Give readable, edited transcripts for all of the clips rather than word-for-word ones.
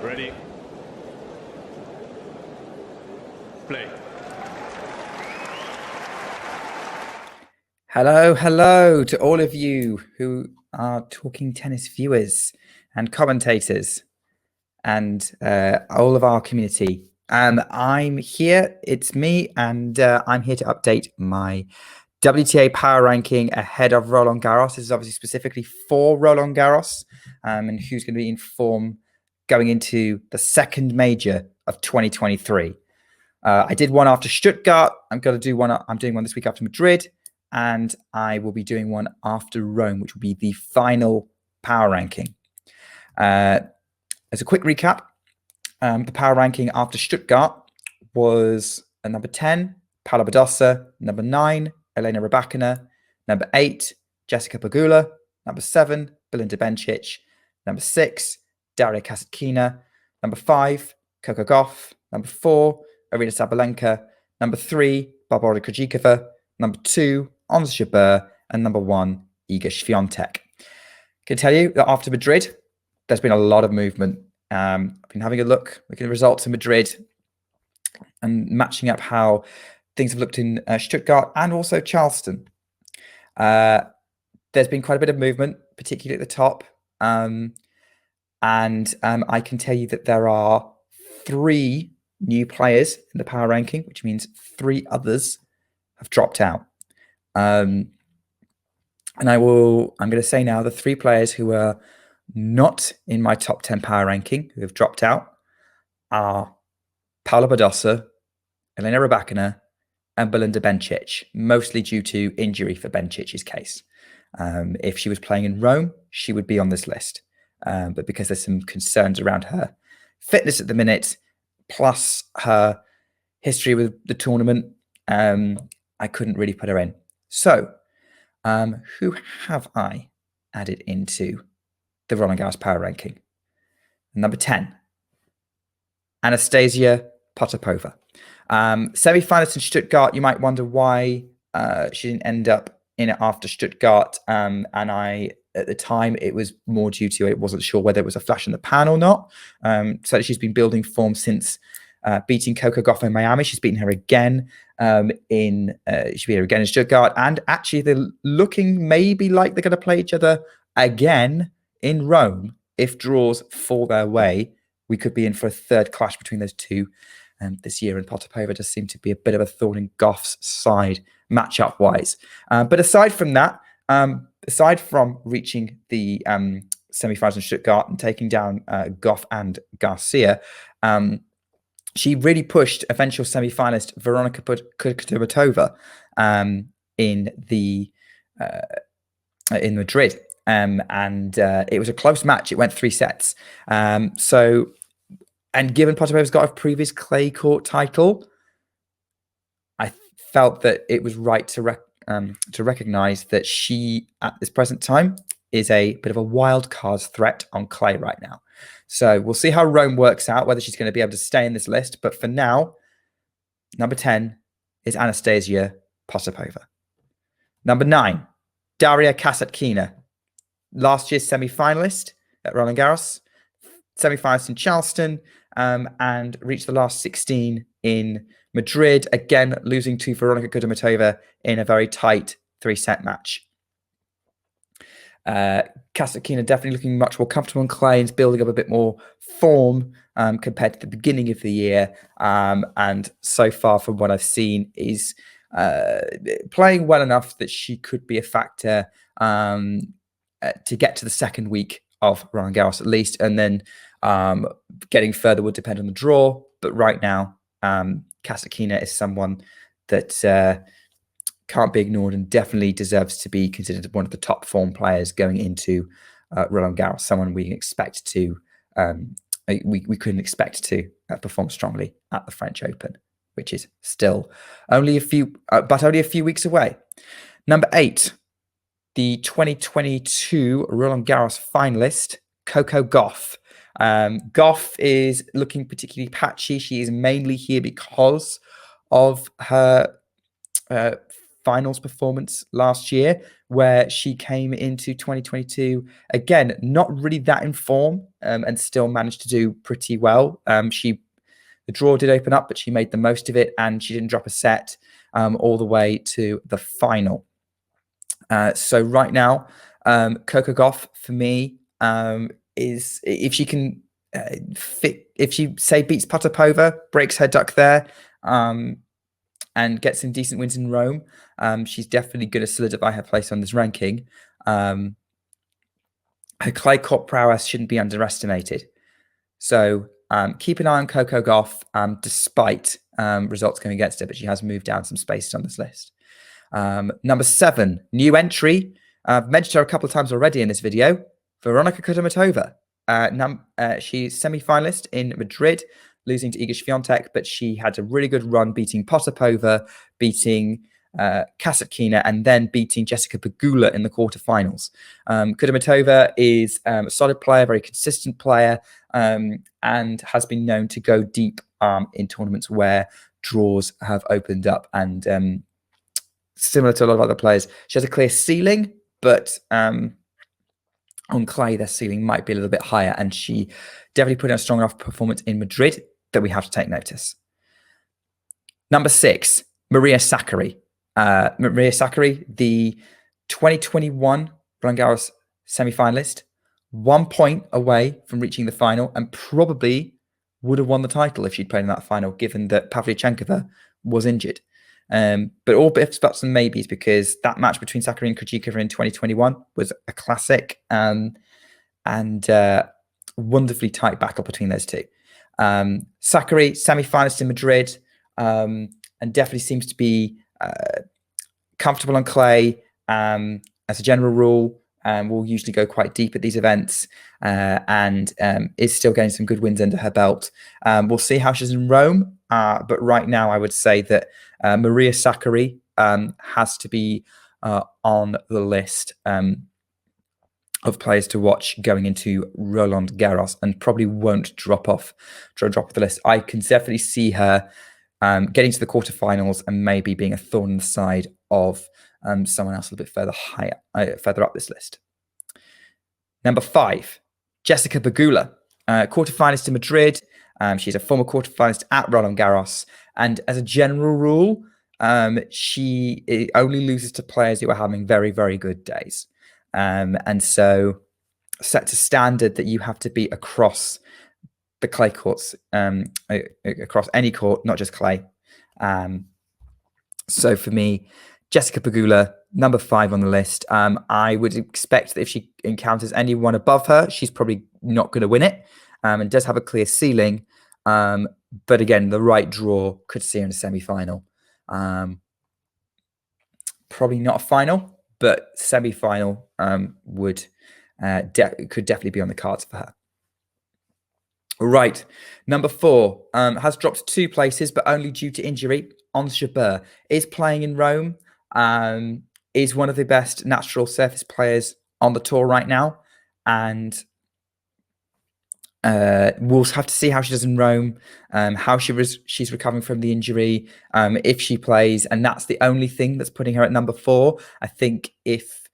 Ready. Play. Hello to all of you who are Talking Tennis viewers and commentators and all of our community. I'm here, it's me, and I'm here to update my WTA power ranking ahead of Roland Garros. This is obviously specifically for Roland Garros and who's going to be in form going into the second major of 2023. I did one after Stuttgart. I'm doing one this week after Madrid, and I will be doing one after Rome, which will be the final power ranking. As a quick recap, the power ranking after Stuttgart was number 10, Paula Badosa, number 9, Elena Rybakina, number 8, Jessica Pegula, number 7, Belinda Bencic, number 6, Daria Kasatkina, number 5, Coco Gauff, number 4, Arina Sabalenka, number 3, Barbora Krejcikova, number 2, Ons Jabeur, and number 1, Iga Swiatek. I can tell you that after Madrid, there's been a lot of movement. I've been having a look at the results in Madrid and matching up how things have looked in Stuttgart and also Charleston. There's been quite a bit of movement, particularly at the top. And I can tell you that there are 3 new players in the power ranking, which means 3 others have dropped out. And I'm going to say now the 3 players who are not in my top 10 power ranking who have dropped out are Paula Badosa, Elena Rybakina, and Belinda Bencic, mostly due to injury for Bencic's case. If she was playing in Rome, she would be on this list. But because there's some concerns around her fitness at the minute, plus her history with the tournament, I couldn't really put her in. So, who have I added into the Roland Garros power ranking? Number 10, Anastasia Potapova. Semi-finalist in Stuttgart. You might wonder why she didn't end up in it after Stuttgart. And at the time, it was more due to, it wasn't sure whether it was a flash in the pan or not. So she's been building form since beating Coco Gauff in Miami. She's beaten her again in Stuttgart. And actually, they're looking maybe like they're going to play each other again in Rome. If draws fall their way, we could be in for a third clash between those two this year. And Potapova does seem to be a bit of a thorn in Gauff's side matchup-wise. But aside from that, aside from reaching the semi-finals in Stuttgart and taking down Gauff and Garcia, she really pushed eventual semi-finalist Veronika Kudermetova in Madrid. And it was a close match. It went 3 sets. And given Potapova's got a previous clay court title, I felt that it was right to recognize that she, at this present time, is a bit of a wild card threat on clay right now. So we'll see how Rome works out, whether she's going to be able to stay in this list. But for now, number 10 is Anastasia Potapova. Number 9, Daria Kasatkina. Last year's semi-finalist at Roland Garros, semi-finalist in Charleston, and reached the last 16 in Madrid, again losing to Veronika Kudermetova in a very tight 3-set match. Kasatkina definitely looking much more comfortable in clay and building up a bit more form compared to the beginning of the year. And so far, from what I've seen, is playing well enough that she could be a factor to get to the second week of Roland Garros at least, and then getting further would depend on the draw. But right now, Kasatkina is someone that can't be ignored and definitely deserves to be considered one of the top form players going into Roland Garros. Someone we expect to, we couldn't expect to perform strongly at the French Open, which is still only a few weeks away. Number 8, the 2022 Roland Garros finalist, Coco Gauff. Gauff is looking particularly patchy. She is mainly here because of her finals performance last year, where she came into 2022 again not really that in form, and still managed to do pretty well. The draw did open up, but she made the most of it, and she didn't drop a set all the way to the final. So right now, Coco Gauff for me is, if she can if she say beats Potapova, breaks her duck there, and gets some decent wins in Rome, she's definitely going to solidify her place on this ranking. Her clay court prowess shouldn't be underestimated. So keep an eye on Coco Gauff, despite results going against her, but she has moved down some spaces on this list. Number 7, new entry. I've mentioned her a couple of times already in this video. Veronika Kudermetova. She's semi-finalist in Madrid, losing to Iga Swiatek, but she had a really good run, beating Potapova, beating Kasatkina, and then beating Jessica Pegula in the quarterfinals. Kudermetova is a solid player, very consistent player, and has been known to go deep in tournaments where draws have opened up. And similar to a lot of other players, she has a clear ceiling, but on clay, their ceiling might be a little bit higher, and she definitely put in a strong enough performance in Madrid that we have to take notice. Number 6, Maria Sakkari. Maria Sakkari, the 2021 Roland Garros semi-finalist, 1 point away from reaching the final, and probably would have won the title if she'd played in that final, given that Pavlyuchenkova was injured. But all ifs, buts, and maybes, because that match between Sakkari and Krejcikova in 2021 was a classic, and wonderfully tight battle between those two. Sakkari, semi-finalist in Madrid, and definitely seems to be comfortable on clay. As a general rule, will usually go quite deep at these events, and is still getting some good wins under her belt. We'll see how she's in Rome, but right now I would say that Maria Sakkari has to be on the list of players to watch going into Roland Garros, and probably won't drop off the list. I can definitely see her getting to the quarterfinals and maybe being a thorn in the side of someone else a little bit further up this list. Number 5, Jessica Pegula, quarterfinalist in Madrid. She's a former quarterfinalist at Roland Garros, and as a general rule, she only loses to players who are having very, very good days. And so sets a standard that you have to beat across the clay courts, across any court, not just clay. So for me, Jessica Pegula, number 5 on the list. I would expect that if she encounters anyone above her, she's probably not going to win it, and does have a clear ceiling. But again, the right draw could see her in a semi-final. Probably not a final, but semi-final could definitely be on the cards for her. Right, number 4 has dropped 2 places, but only due to injury. Ons Jabeur is playing in Rome, is one of the best natural surface players on the tour right now, and we'll have to see how she does in Rome, how she's recovering from the injury, if she plays, and that's the only thing that's putting her at number 4. I think if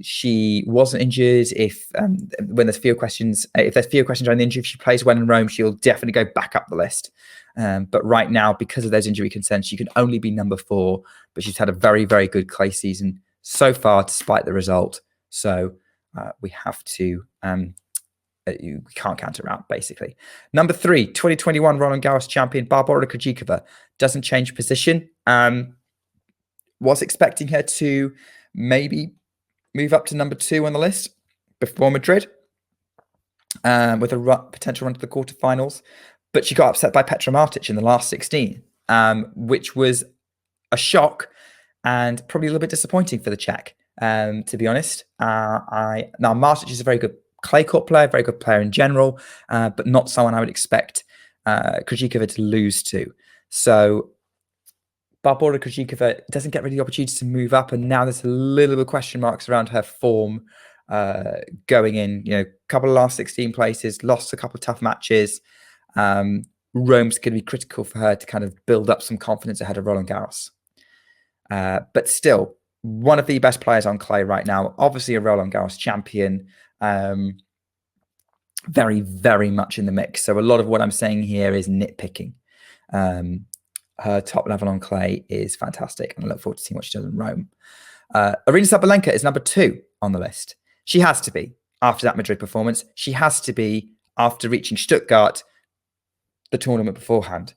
she wasn't injured, if there's fewer questions around the injury, if she plays well in Rome, she'll definitely go back up the list. But right now, because of those injury concerns, she can only be number 4. But she's had a very, very good clay season so far, despite the result. So we have to. We can't count her out, basically. Number 3, 2021 Roland Garros champion Barbora Krejcikova doesn't change position. Was expecting her to maybe move up to number 2 on the list before Madrid, with a potential run to the quarterfinals, but she got upset by Petra Martic in the last 16, which was a shock and probably a little bit disappointing for the Czech, to be honest. Now Martic is a very good clay court player, very good player in general, but not someone I would expect Krejcikova to lose to. So Barbora Krejcikova doesn't get really the opportunity to move up, and now there's a little bit of question marks around her form going in. A couple of last 16 places, lost a couple of tough matches. Rome's going to be critical for her to kind of build up some confidence ahead of Roland Garros. But still, one of the best players on clay right now. Obviously, a Roland Garros champion. Very, very much in the mix. So a lot of what I'm saying here is nitpicking. Her top level on clay is fantastic, and I look forward to seeing what she does in Rome. Aryna Sabalenka is number 2 on the list. She has to be after that Madrid performance. She has to be after reaching Stuttgart, the tournament beforehand.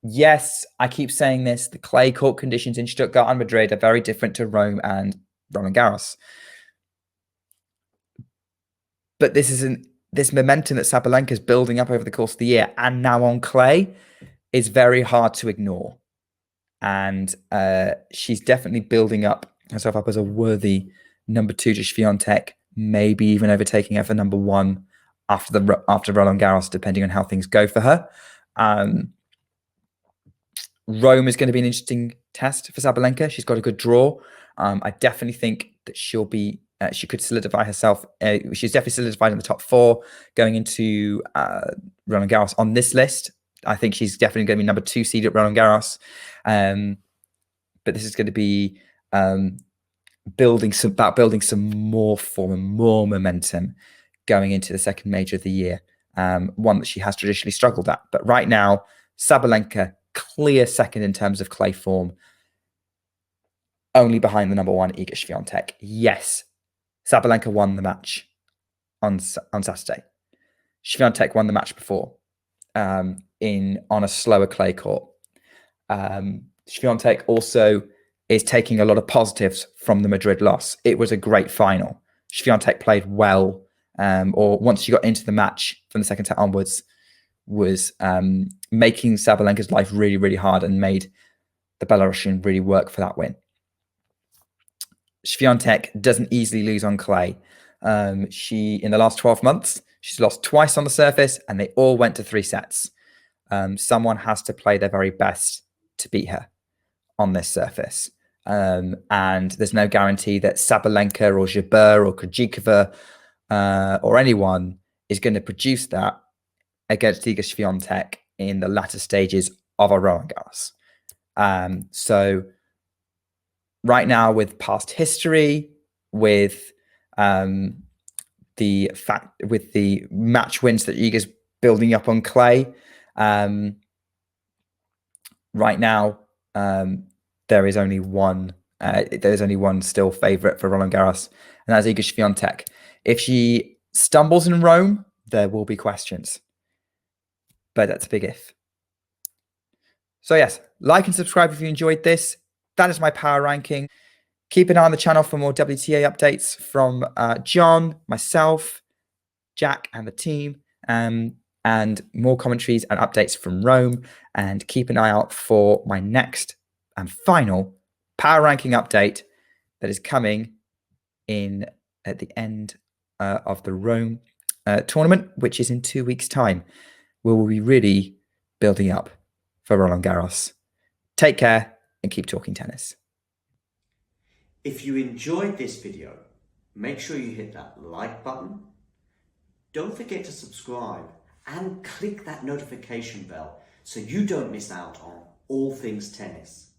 Yes, I keep saying this. The clay court conditions in Stuttgart and Madrid are very different to Rome and Roland Garros. But this momentum that Sabalenka is building up over the course of the year and now on clay is very hard to ignore. And she's definitely building herself up as a worthy number 2 to Swiatek, maybe even overtaking her for number 1 after Roland Garros, depending on how things go for her. Rome is going to be an interesting test for Sabalenka. She's got a good draw. I definitely think that she could solidify herself. She's definitely solidified in the top 4 going into Roland Garros on this list. I think she's definitely going to be number 2 seed at Roland Garros. But this is going to be building some more form and more momentum going into the second major of the year. One that she has traditionally struggled at. But right now, Sabalenka, clear second in terms of clay form, only behind the number 1 Iga Swiatek. Yes, Sabalenka won the match on Saturday. Swiatek won the match before on a slower clay court. Swiatek also is taking a lot of positives from the Madrid loss. It was a great final. Swiatek played well, or once she got into the match from the second set onwards, was making Sabalenka's life really, really hard and made the Belarusian really work for that win. Swiatek doesn't easily lose on clay. In the last 12 months, she's lost twice on the surface, and they all went to 3 sets. Someone has to play their very best to beat her on this surface. And there's no guarantee that Sabalenka or Jabeur or Krejcikova or anyone is going to produce that against Iga Swiatek in the latter stages of a Roland Garros. So right now, with past history, with the match wins that Iga's building up on clay, right now there is only one. There's only one still favorite for Roland Garros, and that's Iga Swiatek. If she stumbles in Rome, there will be questions, but that's a big if. So yes, like and subscribe if you enjoyed this. That is my power ranking. Keep an eye on the channel for more WTA updates from John, myself, Jack, and the team, and more commentaries and updates from Rome. And keep an eye out for my next and final power ranking update that is coming in at the end of the Rome tournament, which is in 2 weeks' time, where we'll be really building up for Roland Garros. Take care and keep talking tennis. If you enjoyed this video, make sure you hit that like button. Don't forget to subscribe and click that notification bell so you don't miss out on all things tennis.